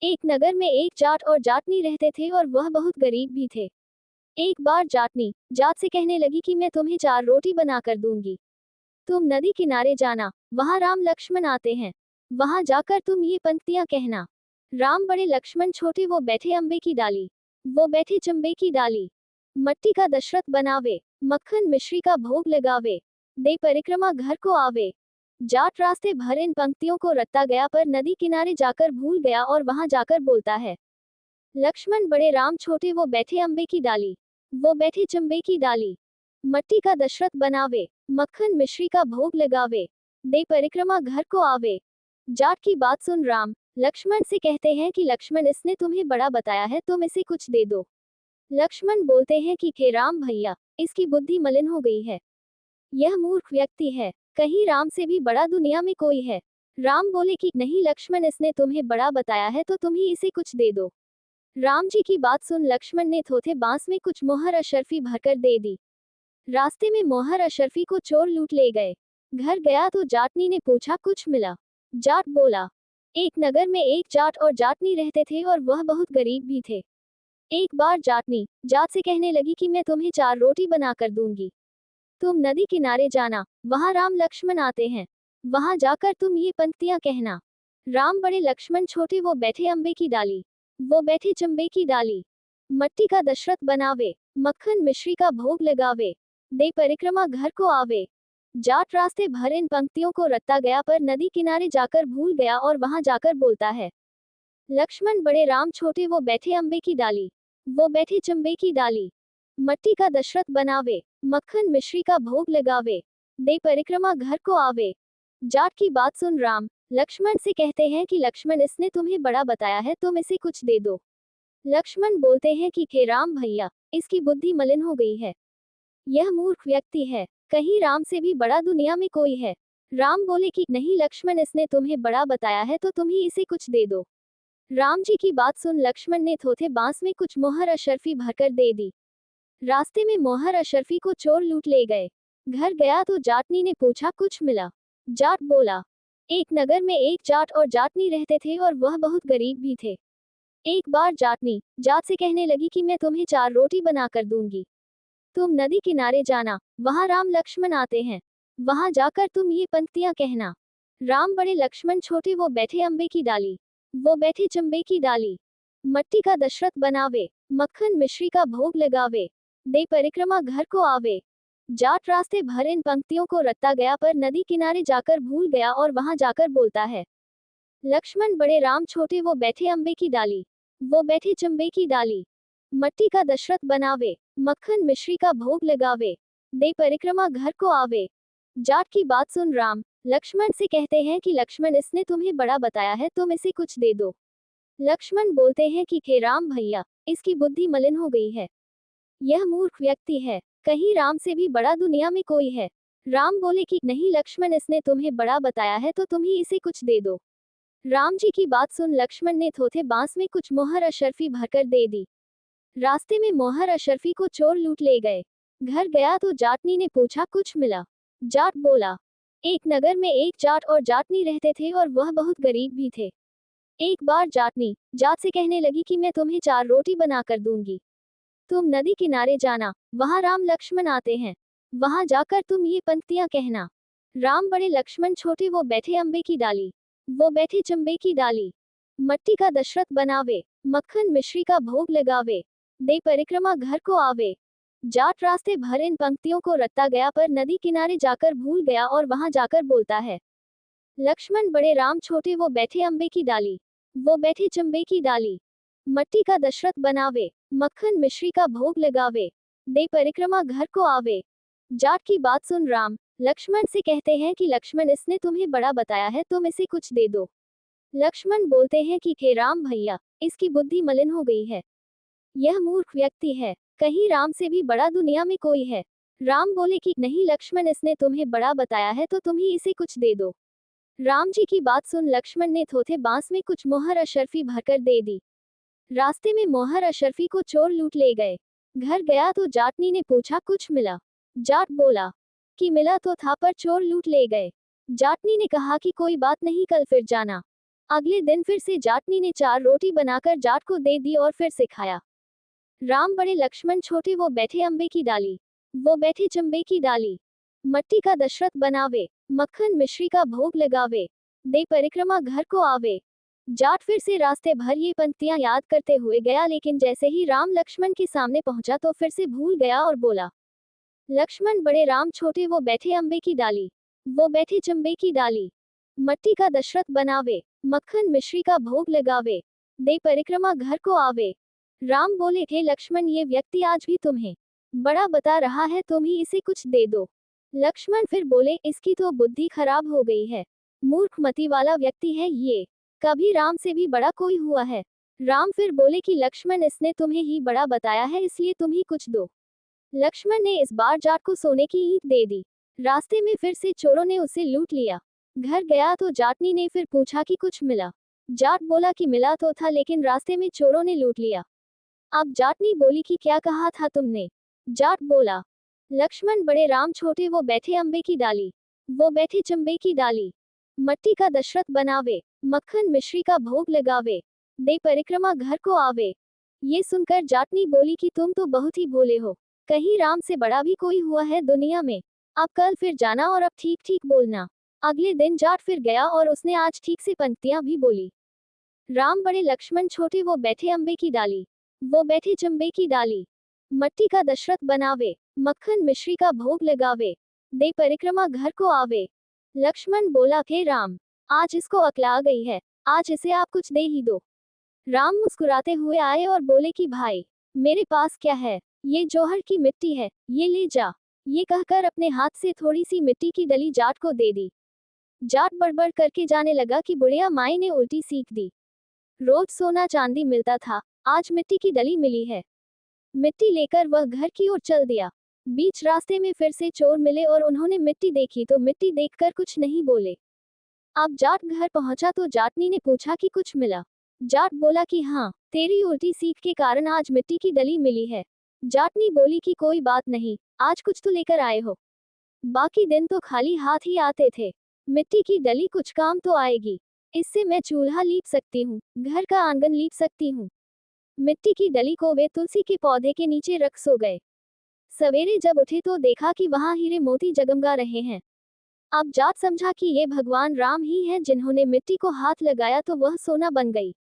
एक नगर में एक जाट और जाटनी रहते थे और वह बहुत गरीब भी थे। एक बार जाटनी जाट से कहने लगी कि मैं तुम्हें 4 रोटी बनाकर दूंगी। तुम नदी किनारे जाना, वहां राम लक्ष्मण आते हैं। वहां जाकर तुम ये पंक्तियां कहना। राम बड़े लक्ष्मण छोटे, वो बैठे अम्बे की डाली, वो बैठे चंबे की डाली। मट्टी का दशरथ बनावे, मक्खन मिश्री का भोग लगावे, दे परिक्रमा घर को आवे। जाट रास्ते भर इन पंक्तियों को रटता गया, पर नदी किनारे जाकर भूल गया और वहां जाकर बोलता है, लक्ष्मण बड़े राम छोटे, वो बैठे अम्बे की डाली, वो बैठे चंबे की डाली। मट्टी का दशरथ बनावे, मक्खन मिश्री का भोग लगावे, दे परिक्रमा घर को आवे। जाट की बात सुन राम लक्ष्मण से कहते हैं कि लक्ष्मण, इसने तुम्हें बड़ा बताया है, तुम इसे कुछ दे दो। लक्ष्मण बोलते हैं कि हे राम भैया, इसकी बुद्धि मलिन हो गई है, यह मूर्ख व्यक्ति है, कहीं राम से भी बड़ा दुनिया में कोई है। राम बोले कि नहीं लक्ष्मण, इसने तुम्हें बड़ा बताया है तो तुम ही इसे कुछ दे दो। राम जी की बात सुन लक्ष्मण ने थोथे बांस में कुछ मोहर अशर्फी भरकर दे दी। रास्ते में मोहर अशर्फी को चोर लूट ले गए। घर गया तो जाटनी ने पूछा, कुछ मिला? जाट बोला, एक नगर में एक जाट और जाटनी रहते थे और वह बहुत गरीब भी थे। एक बार जाटनी जाट से कहने लगी कि मैं तुम्हें 4 रोटी बनाकर दूंगी। तुम नदी किनारे जाना, वहां राम लक्ष्मण आते हैं। वहां जाकर तुम ये पंक्तियां कहना। राम बड़े लक्ष्मण छोटे, वो बैठे अम्बे की डाली, वो बैठे चंबे की डाली। मट्टी का दशरथ बनावे, मक्खन मिश्री का भोग लगावे, दे परिक्रमा घर को आवे। जाट रास्ते भर इन पंक्तियों को रटता गया, पर नदी किनारे जाकर भूल गया और वहां जाकर बोलता है, लक्ष्मण बड़े राम छोटे, वो बैठे अम्बे की डाली, वो बैठे चंबे की डाली। मट्टी का दशरथ बनावे, मक्खन मिश्री का भोग लगावे, दे परिक्रमा घर को आवे। जाट की बात सुन राम लक्ष्मण से कहते हैं कि लक्ष्मण, इसने तुम्हें बड़ा बताया है, तुम इसे कुछ दे दो। लक्ष्मण बोलते हैं कि हे राम भैया, इसकी बुद्धि मलिन हो गई है, यह मूर्ख व्यक्ति है, कहीं राम से भी बड़ा दुनिया में कोई है। राम बोले कि नहीं लक्ष्मण, इसने तुम्हें बड़ा बताया है तो तुम ही इसे कुछ दे दो। राम जी की बात सुन लक्ष्मण ने थोथे बांस में कुछ मोहर अशर्फी भरकर दे दी। रास्ते में मोहर अशर्फी को चोर लूट ले गए। घर गया तो जाटनी ने पूछा, कुछ मिला? जाट बोला, एक नगर में एक जाट और जाटनी रहते थे और वह बहुत गरीब भी थे। एक बार जाटनी जाट से कहने लगी कि मैं तुम्हें 4 रोटी बनाकर दूंगी। तुम नदी किनारे जाना, वहां राम लक्ष्मण आते हैं। वहां जाकर तुम ये पंक्तियां कहना। राम बड़े लक्ष्मण छोटे, वो बैठे अम्बे की डाली, वो बैठे चंबे की डाली। मट्टी का दशरथ बनावे, मक्खन मिश्री का भोग लगावे, दे परिक्रमा घर को आवे। जाट रास्ते भर इन पंक्तियों को रटता गया, पर नदी किनारे जाकर भूल गया और वहां जाकर बोलता है, लक्ष्मण बड़े राम छोटे, वो बैठे अम्बे की डाली, वो बैठे चंबे की डाली। मट्टी का दशरथ बनावे, मक्खन मिश्री का भोग लगावे, दे परिक्रमा घर को आवे। जाट की बात सुन राम लक्ष्मण से कहते हैं कि लक्ष्मण, इसने तुम्हें बड़ा बताया है, तुम इसे कुछ दे दो। लक्ष्मण बोलते हैं कि हे राम भैया, इसकी बुद्धि मलिन हो गई है, यह मूर्ख व्यक्ति है, कहीं राम से भी बड़ा दुनिया में कोई है। राम बोले कि नहीं लक्ष्मण, इसने तुम्हें बड़ा बताया है तो तुम ही इसे कुछ दे दो। राम जी की बात सुन लक्ष्मण ने थोथे बांस में कुछ मोहर अशर्फी भरकर दे दी। रास्ते में मोहर अशर्फी को चोर लूट ले गए। घर गया तो जाटनी ने पूछा, कुछ मिला? जाट बोला, एक नगर में एक जाट और जाटनी रहते थे और वह बहुत गरीब भी थे। एक बार जाटनी जाट से कहने लगी कि मैं तुम्हें 4 रोटी बनाकर दूंगी। तुम नदी किनारे जाना, वहां राम लक्ष्मण आते हैं। वहां जाकर तुम ये पंक्तियां कहना। राम बड़े लक्ष्मण छोटे, वो बैठे अम्बे की डाली, वो बैठे चंबे की डाली। मट्टी का दशरथ बनावे, मक्खन मिश्री का भोग लगावे, दे परिक्रमा घर को आवे। जाट रास्ते भर इन पंक्तियों को रटता गया, पर नदी किनारे जाकर भूल गया और वहां जाकर बोलता है, लक्ष्मण बड़े राम छोटे, वो बैठे अम्बे की डाली, वो बैठे चंबे की डाली। मट्टी का दशरथ बनावे, मक्खन मिश्री का भोग लगावे, दे परिक्रमा घर को आवे। जाट की बात सुन राम लक्ष्मण से कहते हैं कि लक्ष्मण, इसने तुम्हें बड़ा बताया है, तुम इसे कुछ दे दो। लक्ष्मण बोलते हैं कि हे राम भैया, इसकी बुद्धि मलिन हो गई है, यह मूर्ख व्यक्ति है, कहीं राम से भी बड़ा दुनिया में कोई है। राम बोले कि नहीं लक्ष्मण, इसने तुम्हें बड़ा बताया है तो तुम ही इसे कुछ दे दो। राम जी की बात सुन लक्ष्मण ने थोथे बांस में कुछ मोहर अशर्फी भरकर दे दी। रास्ते में मोहर अशर्फी को चोर लूट ले गए। घर गया तो जाटनी ने पूछा, कुछ मिला? जाट बोला कि मिला तो था, पर चोर लूट ले गए। जाटनी ने कहा कि कोई बात नहीं, कल फिर जाना। अगले दिन फिर से जाटनी ने 4 रोटी बनाकर जाट को दे दी और फिर से खाया। राम बड़े लक्ष्मण छोटे, वो बैठे अम्बे की डाली, वो बैठे चंबे की डाली। मट्टी का दशरथ बनावे, मक्खन मिश्री का भोग लगावे, दे परिक्रमा घर को आवे। जाट फिर से रास्ते भर ये पंक्तियां याद करते हुए गया, लेकिन जैसे ही राम लक्ष्मण के सामने पहुंचा तो फिर से भूल गया और बोला, लक्ष्मण बड़े राम छोटे, वो बैठे अम्बे की डाली, वो बैठे चंबे की डाली। मट्टी का दशरथ बनावे, मक्खन मिश्री का भोग लगावे, दे परिक्रमा घर को आवे। राम बोले, हे लक्ष्मण, ये व्यक्ति आज भी तुम्हें बड़ा बता रहा है, तुम ही इसे कुछ दे दो। लक्ष्मण फिर बोले, इसकी तो बुद्धि खराब हो गई है, मूर्ख मति वाला व्यक्ति है ये, कभी राम से भी बड़ा कोई हुआ है। राम फिर बोले कि लक्ष्मण, इसने तुम्हें ही बड़ा बताया है, इसलिए तुम ही कुछ दो। लक्ष्मण ने इस बार जाट को सोने की ईंट दे दी। रास्ते में फिर से चोरों ने उसे लूट लिया। घर गया तो जाटनी ने फिर पूछा कि कुछ मिला। जाट बोला कि मिला तो था, लेकिन रास्ते में चोरों ने लूट लिया। अब जाटनी बोली कि क्या कहा था तुमने? जाट बोला, लक्ष्मण बड़े राम छोटे, वो बैठे अम्बे की डाली, वो बैठे चंबे की डाली। मट्टी का दशरथ बनावे, मक्खन मिश्री का भोग लगावे, दे परिक्रमा घर को आवे। ये सुनकर जाटनी बोली कि तुम तो बहुत ही भोले हो, कहीं राम से बड़ा भी कोई हुआ है दुनिया में। अब कल फिर जाना और अब ठीक ठीक बोलना। अगले दिन जाट फिर गया और उसने आज ठीक से पंक्तियां भी बोली। राम बड़े लक्ष्मण छोटे, वो बैठे अम्बे की डाली, वो बैठे चंबे की डाली। मट्टी का दशरथ बनावे, मक्खन मिश्री का भोग लगावे, दे परिक्रमा घर को आवे। लक्ष्मण बोला, हे राम, आज इसको अक्ल आ गई है, आज इसे आप कुछ दे ही दो। राम मुस्कुराते हुए आए और बोले कि भाई, मेरे पास क्या है, ये जौहर की मिट्टी है, ये ले जा। ये कहकर अपने हाथ से थोड़ी सी मिट्टी की डली जाट को दे दी। जाट बड़बड़ करके जाने लगा कि बुढ़िया माई ने उल्टी सीख दी। रोज सोना चांदी मिलता था, आज मिट्टी की डली मिली है। मिट्टी लेकर वह घर की ओर चल दिया। बीच रास्ते में फिर से चोर मिले और उन्होंने मिट्टी देखी तो मिट्टी देखकर कुछ नहीं बोले। अब जाट घर पहुंचा तो जाटनी ने पूछा कि कुछ मिला। जाट बोला कि हाँ, तेरी उल्टी सीख के कारण आज मिट्टी की डली मिली है। जाटनी बोली कि कोई बात नहीं, आज कुछ तो लेकर आए हो, बाकी दिन तो खाली हाथ ही आते थे। मिट्टी की डली कुछ काम तो आएगी, इससे मैं चूल्हा लीप सकती हूँ, घर का आंगन लीप सकती हूँ। मिट्टी की डली को वे तुलसी के पौधे के नीचे रख सो गए। सवेरे जब उठे तो देखा कि वहां हीरे मोती जगमगा रहे हैं। अब जाट समझा कि ये भगवान राम ही हैं, जिन्होंने मिट्टी को हाथ लगाया तो वह सोना बन गई।